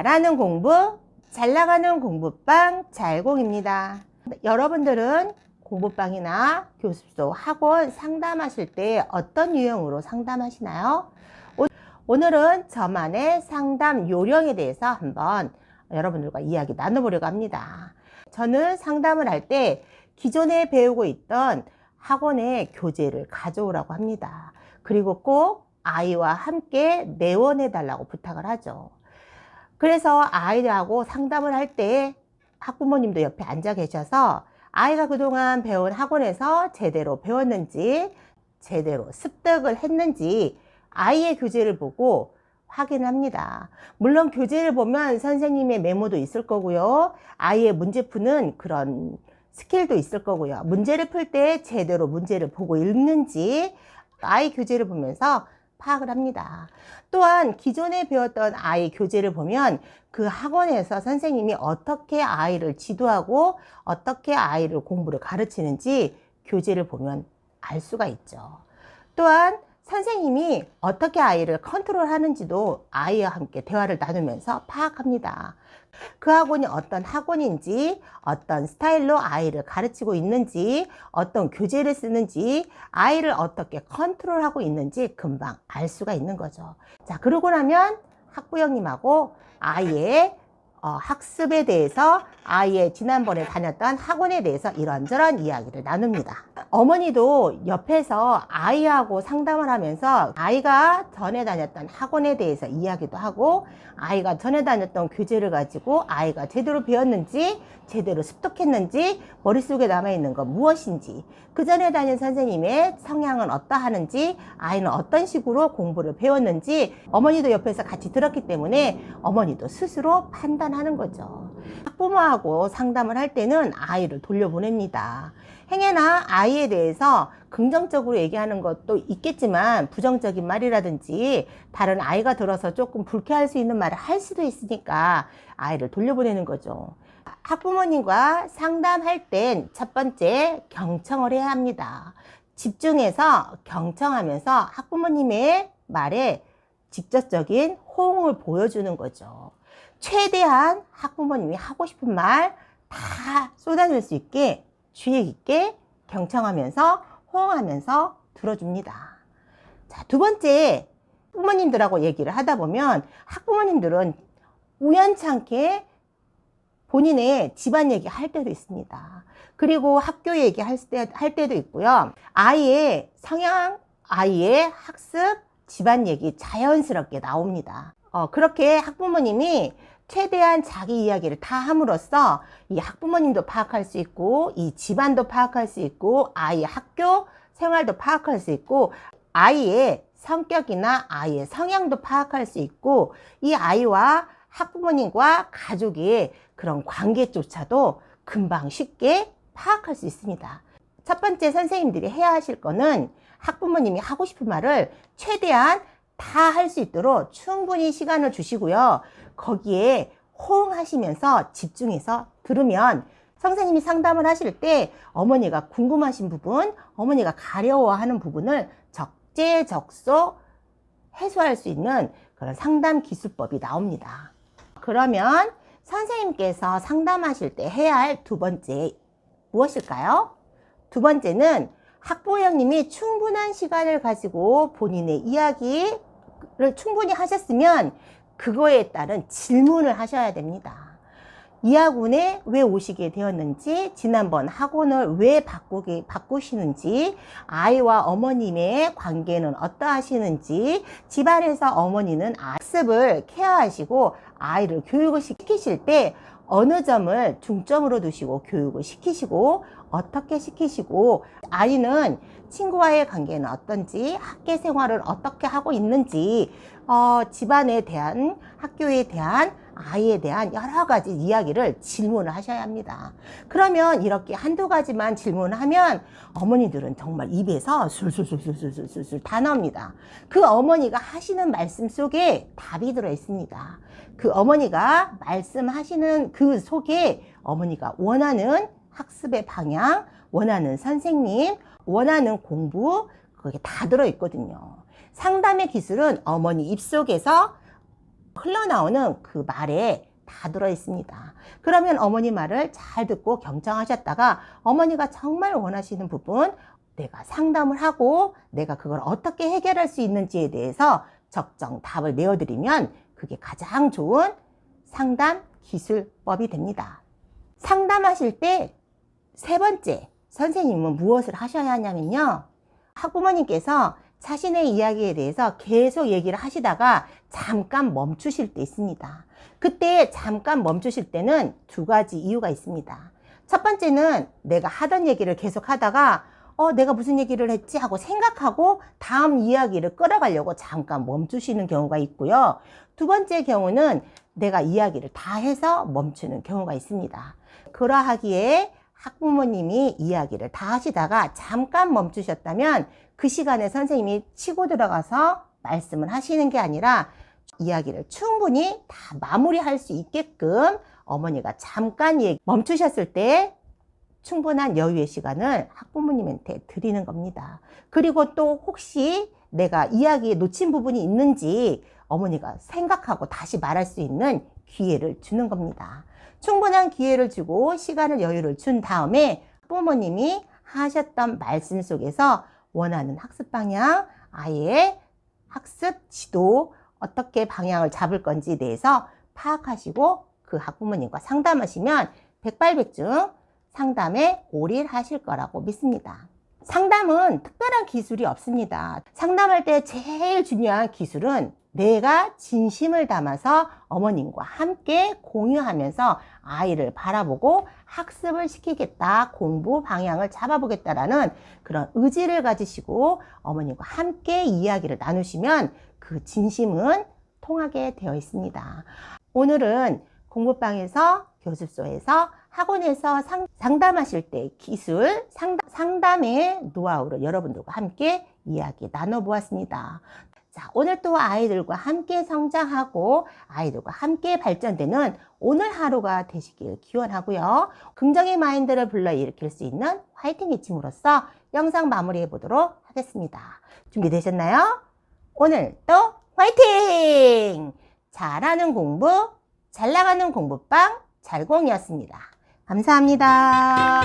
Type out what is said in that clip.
잘하는 공부, 잘 나가는 공부방 잘공입니다. 여러분들은 공부방이나 교습소, 학원 상담하실 때 어떤 유형으로 상담하시나요? 오늘은 저만의 상담 요령에 대해서 한번 여러분들과 이야기 나눠보려고 합니다. 저는 상담을 할 때 기존에 배우고 있던 학원의 교재를 가져오라고 합니다. 그리고 꼭 아이와 함께 내원해 달라고 부탁을 하죠. 그래서 아이들하고 상담을 할 때 학부모님도 옆에 앉아 계셔서 아이가 그동안 배운 학원에서 제대로 배웠는지, 제대로 습득을 했는지 아이의 교재를 보고 확인합니다. 물론 교재를 보면 선생님의 메모도 있을 거고요. 아이의 문제 푸는 그런 스킬도 있을 거고요. 문제를 풀 때 제대로 문제를 보고 읽는지 아이 교재를 보면서 파악을 합니다. 또한 기존에 배웠던 아이 교재를 보면 그 학원에서 선생님이 어떻게 아이를 지도하고 어떻게 아이를 공부를 가르치는지 교재를 보면 알 수가 있죠. 또한 선생님이 어떻게 아이를 컨트롤 하는지도 아이와 함께 대화를 나누면서 파악합니다. 그 학원이 어떤 학원인지, 어떤 스타일로 아이를 가르치고 있는지, 어떤 교재를 쓰는지, 아이를 어떻게 컨트롤하고 있는지 금방 알 수가 있는 거죠. 자, 그러고 나면 학부형님하고 아이의 학습에 대해서, 아이의 지난번에 다녔던 학원에 대해서 이런저런 이야기를 나눕니다. 어머니도 옆에서 아이하고 상담을 하면서 아이가 전에 다녔던 학원에 대해서 이야기도 하고, 아이가 전에 다녔던 교재를 가지고 아이가 제대로 배웠는지, 제대로 습득했는지, 머릿속에 남아있는 건 무엇인지, 그 전에 다닌 선생님의 성향은 어떠하는지, 아이는 어떤 식으로 공부를 배웠는지 어머니도 옆에서 같이 들었기 때문에 어머니도 스스로 판단하는 거죠. 학부모하고 상담을 할 때는 아이를 돌려보냅니다. 행여나 아이에 대해서 긍정적으로 얘기하는 것도 있겠지만 부정적인 말이라든지 다른 아이가 들어서 조금 불쾌할 수 있는 말을 할 수도 있으니까 아이를 돌려보내는 거죠. 학부모님과 상담할 땐 첫 번째 경청을 해야 합니다. 집중해서 경청하면서 학부모님의 말에 직접적인 호응을 보여주는 거죠. 최대한 학부모님이 하고 싶은 말 다 쏟아낼 수 있게 주의 깊게 경청하면서 호응하면서 들어줍니다. 자, 두 번째, 부모님들하고 얘기를 하다 보면 학부모님들은 우연찮게 본인의 집안 얘기 할 때도 있습니다. 그리고 학교 얘기 할 때도 있고요. 아이의 성향, 아이의 학습, 집안 얘기 자연스럽게 나옵니다. 그렇게 학부모님이 최대한 자기 이야기를 다 함으로써 이 학부모님도 파악할 수 있고, 이 집안도 파악할 수 있고, 아이의 학교 생활도 파악할 수 있고, 아이의 성격이나 아이의 성향도 파악할 수 있고, 이 아이와 학부모님과 가족의 그런 관계조차도 금방 쉽게 파악할 수 있습니다. 첫 번째 선생님들이 해야 하실 거는 학부모님이 하고 싶은 말을 최대한 다 할 수 있도록 충분히 시간을 주시고요. 거기에 호응하시면서 집중해서 들으면 선생님이 상담을 하실 때 어머니가 궁금하신 부분, 어머니가 가려워하는 부분을 적재적소 해소할 수 있는 그런 상담 기술법이 나옵니다. 그러면 선생님께서 상담하실 때 해야 할 두 번째 무엇일까요? 두 번째는 학부형님이 충분한 시간을 가지고 본인의 이야기를 충분히 하셨으면 그거에 따른 질문을 하셔야 됩니다. 이 학원에 왜 오시게 되었는지, 지난번 학원을 왜 바꾸시는지, 아이와 어머님의 관계는 어떠하시는지, 집안에서 어머니는 학습을 케어하시고 아이를 교육을 시키실 때 어느 점을 중점으로 두시고 교육을 시키시고, 어떻게 시키시고, 아이는 친구와의 관계는 어떤지, 학교 생활을 어떻게 하고 있는지, 집안에 대한, 학교에 대한, 아이에 대한 여러 가지 이야기를 질문을 하셔야 합니다. 그러면 이렇게 한두 가지만 질문하면 어머니들은 정말 입에서 술술술술술술 다 나옵니다. 그 어머니가 하시는 말씀 속에 답이 들어 있습니다. 그 어머니가 말씀하시는 그 속에 어머니가 원하는 학습의 방향, 원하는 선생님, 원하는 공부, 그게 다 들어 있거든요. 상담의 기술은 어머니 입속에서 흘러나오는 그 말에 다 들어있습니다. 그러면 어머니 말을 잘 듣고 경청하셨다가 어머니가 정말 원하시는 부분, 내가 상담을 하고 내가 그걸 어떻게 해결할 수 있는지에 대해서 적정 답을 내어드리면 그게 가장 좋은 상담 기술법이 됩니다. 상담하실 때 세 번째, 선생님은 무엇을 하셔야 하냐면요. 학부모님께서 자신의 이야기에 대해서 계속 얘기를 하시다가 잠깐 멈추실 때 있습니다. 그때 잠깐 멈추실 때는 두 가지 이유가 있습니다. 첫 번째는 내가 하던 얘기를 계속 하다가 내가 무슨 얘기를 했지 하고 생각하고 다음 이야기를 끌어가려고 잠깐 멈추시는 경우가 있고요. 두 번째 경우는 내가 이야기를 다 해서 멈추는 경우가 있습니다. 그러하기에 학부모님이 이야기를 다 하시다가 잠깐 멈추셨다면 그 시간에 선생님이 치고 들어가서 말씀을 하시는 게 아니라 이야기를 충분히 다 마무리할 수 있게끔 어머니가 잠깐 멈추셨을 때 충분한 여유의 시간을 학부모님한테 드리는 겁니다. 그리고 또 혹시 내가 이야기에 놓친 부분이 있는지 어머니가 생각하고 다시 말할 수 있는 기회를 주는 겁니다. 충분한 기회를 주고 시간을 여유를 준 다음에 학부모님이 하셨던 말씀 속에서 원하는 학습 방향, 아이의 학습 지도, 어떻게 방향을 잡을 건지에 대해서 파악하시고 그 학부모님과 상담하시면 백발백중 상담에 올인하실 거라고 믿습니다. 상담은 특별한 기술이 없습니다. 상담할 때 제일 중요한 기술은 내가 진심을 담아서 어머님과 함께 공유하면서 아이를 바라보고 학습을 시키겠다, 공부 방향을 잡아보겠다라는 그런 의지를 가지시고 어머님과 함께 이야기를 나누시면 그 진심은 통하게 되어 있습니다. 오늘은 공부방에서, 교습소에서, 학원에서 상담하실 때 기술, 상담의 노하우를 여러분들과 함께 이야기 나눠보았습니다. 자, 오늘 또 아이들과 함께 성장하고 아이들과 함께 발전되는 오늘 하루가 되시길 기원하고요. 긍정의 마인드를 불러일으킬 수 있는 화이팅 외침으로써 영상 마무리해 보도록 하겠습니다. 준비되셨나요? 오늘 또 화이팅! 잘하는 공부, 잘 나가는 공부방 잘공이었습니다. 감사합니다.